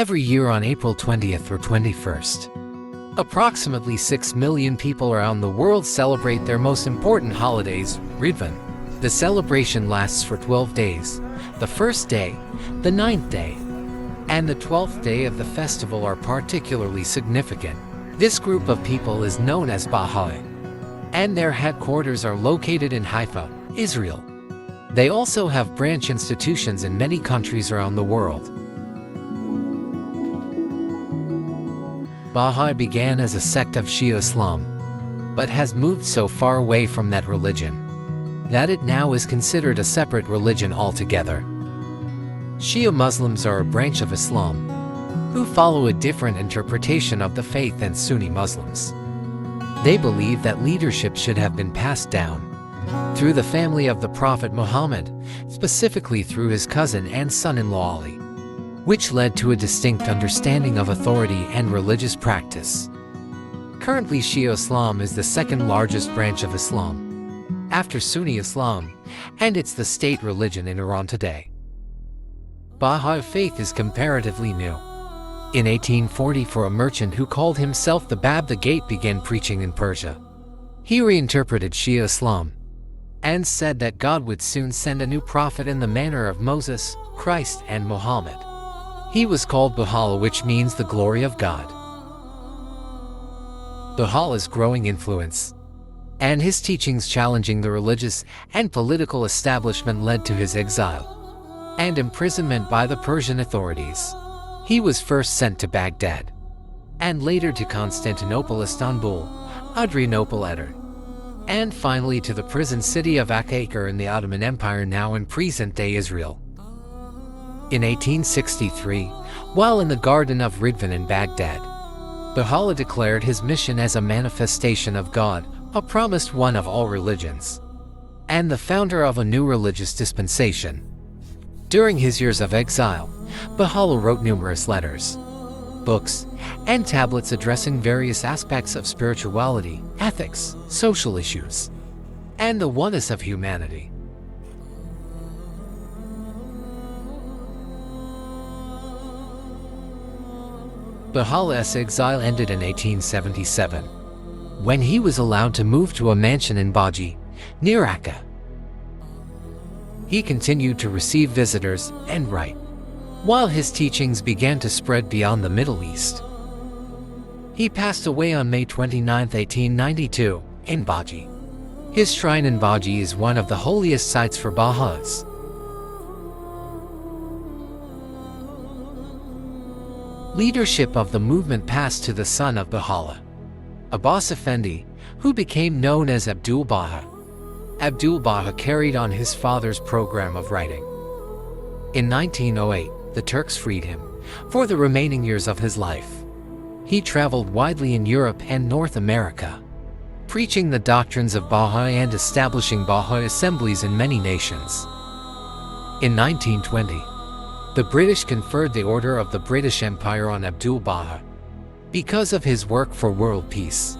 every year on April 20th or 21st. Approximately 6 million people around the world celebrate their most important holidays, Ridvan. The celebration lasts for 12 days. The first day, the 9th day, and the 12th day of the festival are particularly significant. This group of people is known as Bahá'í, and their headquarters are located in Haifa, Israel. They also have branch institutions in many countries around the world. Bahá'í began as a sect of Shia Islam, but has moved so far away from that religion that it now is considered a separate religion altogether. Shia Muslims are a branch of Islam who follow a different interpretation of the faith than Sunni Muslims. They believe that leadership should have been passed down through the family of the Prophet Muhammad, specifically through his cousin and son-in-law Ali, which led to a distinct understanding of authority and religious practice. Currently, Shia Islam is the second largest branch of Islam, after Sunni Islam, and it's the state religion in Iran today. Bahá'í faith is comparatively new. In 1844, a merchant who called himself the Báb the Gate began preaching in Persia. He reinterpreted Shia Islam and said that God would soon send a new prophet in the manner of Moses, Christ, and Muhammad. He was called Baha'u'lláh, which means the glory of God. Baha'u'llah's growing influence and his teachings challenging the religious and political establishment led to his exile and imprisonment by the Persian authorities. He was first sent to Baghdad, and later to Constantinople, Istanbul, Adrianople, and finally to the prison city of Akakar in the Ottoman Empire, now in present-day Israel. In 1863, while in the Garden of Ridvan in Baghdad, Baha'u'lláh declared his mission as a manifestation of God, a promised one of all religions, and the founder of a new religious dispensation. During his years of exile, Baha'u'lláh wrote numerous letters, books, and tablets addressing various aspects of spirituality, ethics, social issues, and the oneness of humanity. Baha'u'llah's exile ended in 1877, when he was allowed to move to a mansion in Baji, near Akka. He continued to receive visitors and write, while his teachings began to spread beyond the Middle East. He passed away on May 29, 1892, in Baji. His shrine in Baji is one of the holiest sites for Baha'is. Leadership of the movement passed to the son of Baha'u'lláh, Abbas Effendi, who became known as Abdul Baha. Abdul Baha carried on his father's program of writing. In 1908, the Turks freed him for the remaining years of his life. He traveled widely in Europe and North America, preaching the doctrines of Bahá'í and establishing Bahá'í assemblies in many nations. In 1920, the British conferred the Order of the British Empire on Abdul Baha because of his work for world peace.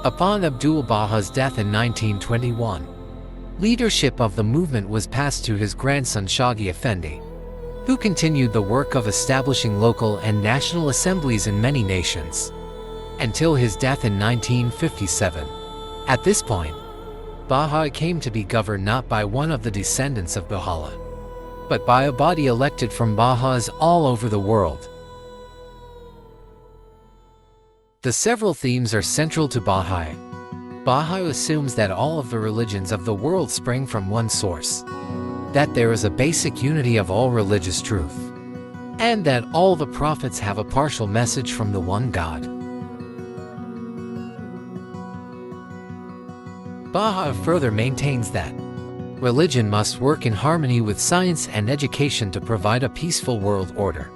Upon Abdul Baha's death in 1921, leadership of the movement was passed to his grandson Shaghi Effendi, who continued the work of establishing local and national assemblies in many nations, until his death in 1957. At this point, Bahá'í came to be governed not by one of the descendants of Baha'u'lláh, but by a body elected from Baha'is all over the world. The several themes are central to Bahá'í. Bahá'í assumes that all of the religions of the world spring from one source, that there is a basic unity of all religious truth, and that all the prophets have a partial message from the one God. Bahá'í further maintains that religion must work in harmony with science and education to provide a peaceful world order.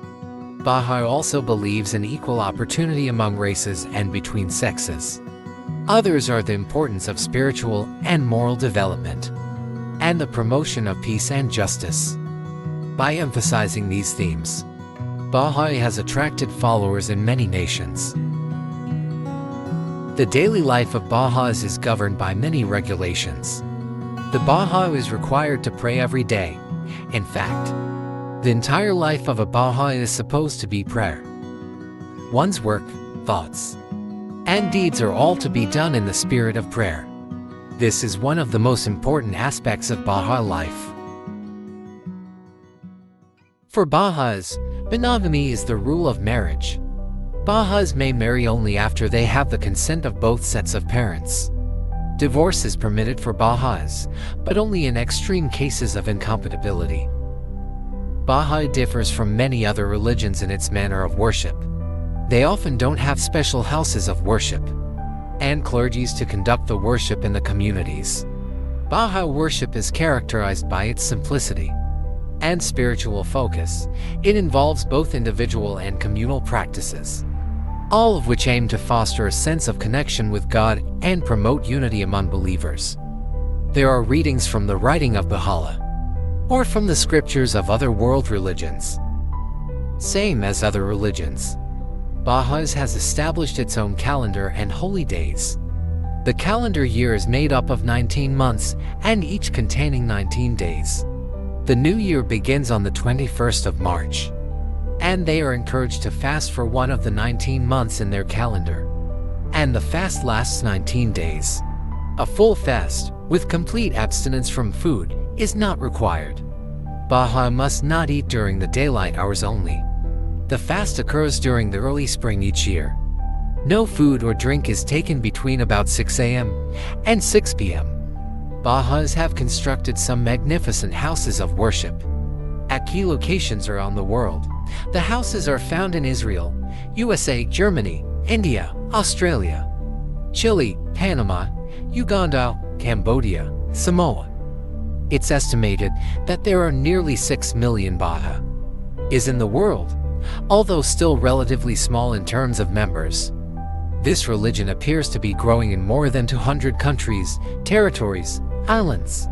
Bahá'í also believes in equal opportunity among races and between sexes. Others are the importance of spiritual and moral development, and the promotion of peace and justice. By emphasizing these themes, Bahá'í has attracted followers in many nations. The daily life of Baha'is is governed by many regulations. The Bahá'í is required to pray every day. In fact, The entire life of a Baha'i is supposed to be prayer. One's work, thoughts, and deeds are all to be done in the spirit of prayer. This is one of the most important aspects of Baha'i life. For Baha'is, monogamy is the rule of marriage. Baha'is may marry only after they have the consent of both sets of parents. Divorce is permitted for Baha'is, but only in extreme cases of incompatibility. Baha'i differs from many other religions in its manner of worship. They often don't have special houses of worship and clergies to conduct the worship in the communities. Baha'i worship is characterized by its simplicity and spiritual focus. It involves both individual and communal practices, all of which aim to foster a sense of connection with God and promote unity among believers. There are readings from the writing of Baha'u'lláh or from the scriptures of other world religions. Same as other religions, Baha'is has established its own calendar and holy days. The calendar year is made up of 19 months and each containing 19 days. The new year begins on the 21st of March, and they are encouraged to fast for one of the 19 months in their calendar. And the fast lasts 19 days. A full fast, with complete abstinence from food, is not required. Baha'i must not eat during the daylight hours only. The fast occurs during the early spring each year. No food or drink is taken between about 6 a.m. and 6 p.m. Baha'is have constructed some magnificent houses of worship at key locations around the world. The houses are found in Israel, USA, Germany, India, Australia, Chile, Panama, Uganda, Cambodia, Samoa. It's estimated that there are nearly 6 million Baha'is in the world, although still relatively small in terms of members. This religion appears to be growing in more than 200 countries, territories, islands,